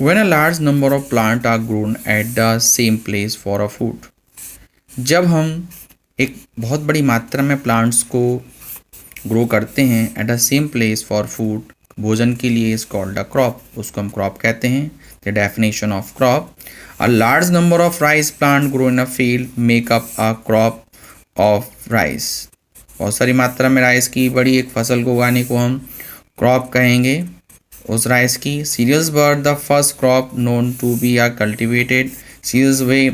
When a large number of plants are grown at the same place for a food, जब हम एक बहुत बड़ी मात्रा में प्लांट्स को ग्रो करते हैं at the same place for food, भोजन के लिए, इज कॉल्ड अ क्रॉप, उसको हम क्रॉप कहते हैं. The definition of crop, a large number of rice plant grow in a field make up a crop of rice. बहुत सारी मात्रा में राइस की बड़ी एक फसल को उगाने को हम क्रॉप कहेंगे उस राइस की. Cereals were the first crop known to be are cultivated. Cereals वे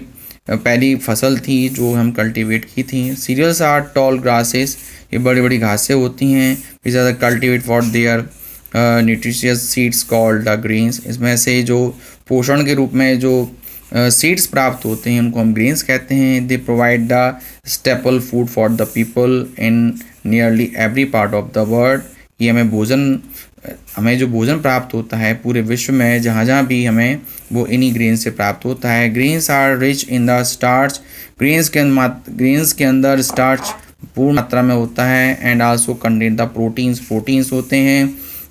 पहली फसल थी जो हम कल्टिवेट की थी. सीरियल्स आर टॉल ग्रासेस, ये बड़ी बड़ी घासें होती हैं. Which are cultivate for their nutritious seeds called the grains. इसमें से जो पोषण के रूप में जो सीड्स प्राप्त होते हैं उनको हम ग्रेन्स कहते हैं. They provide the staple food for the people in nearly every part of the world. ये हमें जो भोजन प्राप्त होता है पूरे विश्व में जहाँ जहाँ भी हमें वो इन्हीं ग्रेन से प्राप्त होता है. Grains are rich in the starch. Grains के अंदर स्टार्च पूर्ण मात्रा में होता है. And also contain the proteins होते हैं,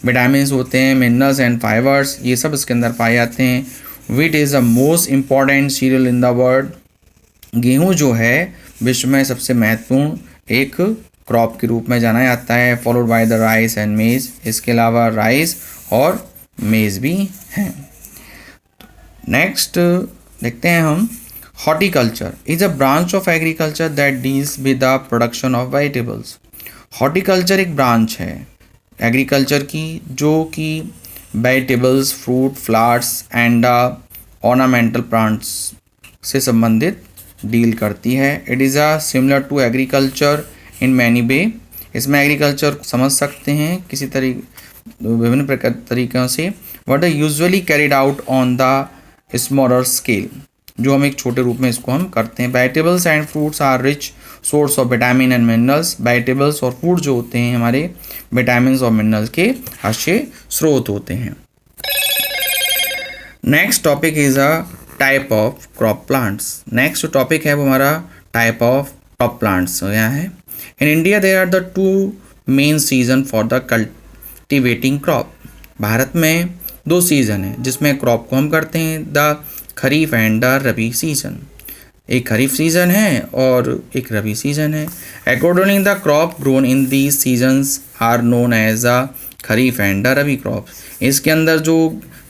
विटामिन्स होते हैं, मिनरल्स एंड फाइबर्स, ये सब इसके अंदर पाए जाते हैं. Wheat is the most important serial in the world. गेहूँ जो है विश्व में सबसे महत्वपूर्ण एक क्रॉप के रूप में जाना जाता है. Followed by the rice and मेज. इसके अलावा राइस और मेज भी हैं. नेक्स्ट देखते हैं हम. Horticulture is a branch of agriculture that deals with the production of vegetables. Horticulture एक ब्रांच है एग्रीकल्चर की जो कि vegetables, fruit, flowers and ornamental plants से संबंधित डील करती है. It is a similar to agriculture in many way. इसमें एग्रीकल्चर समझ सकते हैं विभिन्न तरीक़ों से. What are usually carried out on the smaller scale, जो हम एक छोटे रूप में इसको हम करते हैं. Vegetables and fruits are rich source of vitamin and minerals. Vegetables और फ्रूट जो होते हैं हमारे विटामिन और मिनरल्स के अच्छे स्रोत होते हैं. Next topic is a type of crop plants. Next जो टॉपिक है वो हमारा टाइप ऑफ क्रॉप प्लांट्स यहाँ है. In India there are the two main season for the cultivating crop. Bharat में दो सीज़न है जिसमें क्रॉप को हम करते हैं, the kharif and the rabi season. एक खरीफ सीज़न है और एक रबी सीज़न है. According the crop grown in these seasons are known as the kharif and the rabi crop. इसके अंदर जो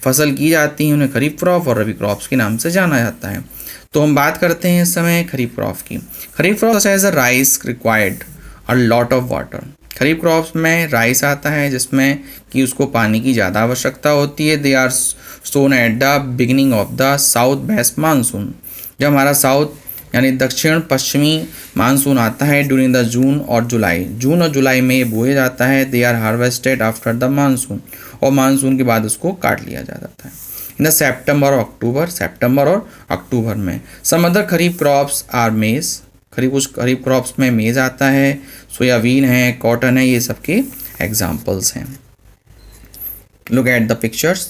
फसल की जाती है उन्हें खरीफ क्रॉप और रबी क्रॉप्स के नाम से जाना जाता है. तो हम बात करते हैं इस समय खरीफ क्रॉप की. Kharif crop as a rice required a lot of water. Kharif crops में राइस आता है जिसमें कि उसको पानी की ज़्यादा आवश्यकता होती है. They are sown at the beginning of the south west monsoon. जब हमारा साउथ यानी दक्षिण पश्चिमी मानसून आता है ड्यूरिंग द जून और जुलाई में ये बोया जाता है. They are harvested after the monsoon, और मानसून के बाद उसको काट लिया जाता है. इन सितंबर और अक्टूबर में. Some other kharif crops are maize. कुछ खरीफ क्रॉप्स में मेज आता है, सोयाबीन है, कॉटन है, ये सब के एग्जाम्पल्स हैं. Look at the pictures.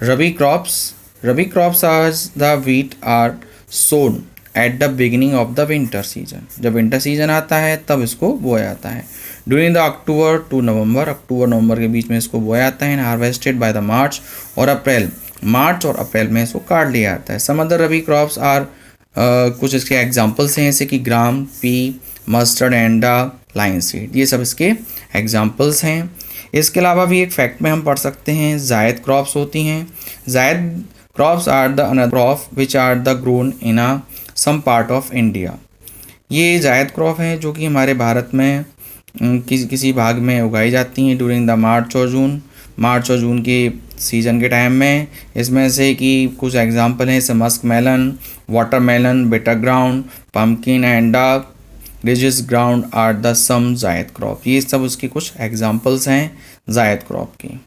Rabi crops are the wheat are sown at the beginning of the winter season. जब विंटर सीजन आता है तब इसको बोया जाता है. During the October to November के बीच में इसको बोया जाता है. हार्वेस्टेड बाय द मार्च और अप्रैल में इसको काट लिया जाता है. Some other rabi crops are कुछ इसके एग्जाम्पल्स हैं जैसे कि gram, pea, mustard and linseed, ये सब इसके एग्जाम्पल्स हैं. इसके अलावा भी एक फैक्ट में हम पढ़ सकते हैं जायद क्रॉप्स होती हैं. Zaid crops are the another crop which are the grown in a some part of India. ये जायद क्रॉप हैं जो कि हमारे भारत में किसी भाग में उगाई जाती हैं ड्यूरिंग द मार्च और जून के सीजन के टाइम में. इसमें से कि कुछ एग्जांपल हैं जैसे muskmelon, watermelon, bitter gourd, pumpkin and ridge gourd are the some zaid crop. ये सब उसकी कुछ एग्जांपल्स हैं जायद क्रॉप की.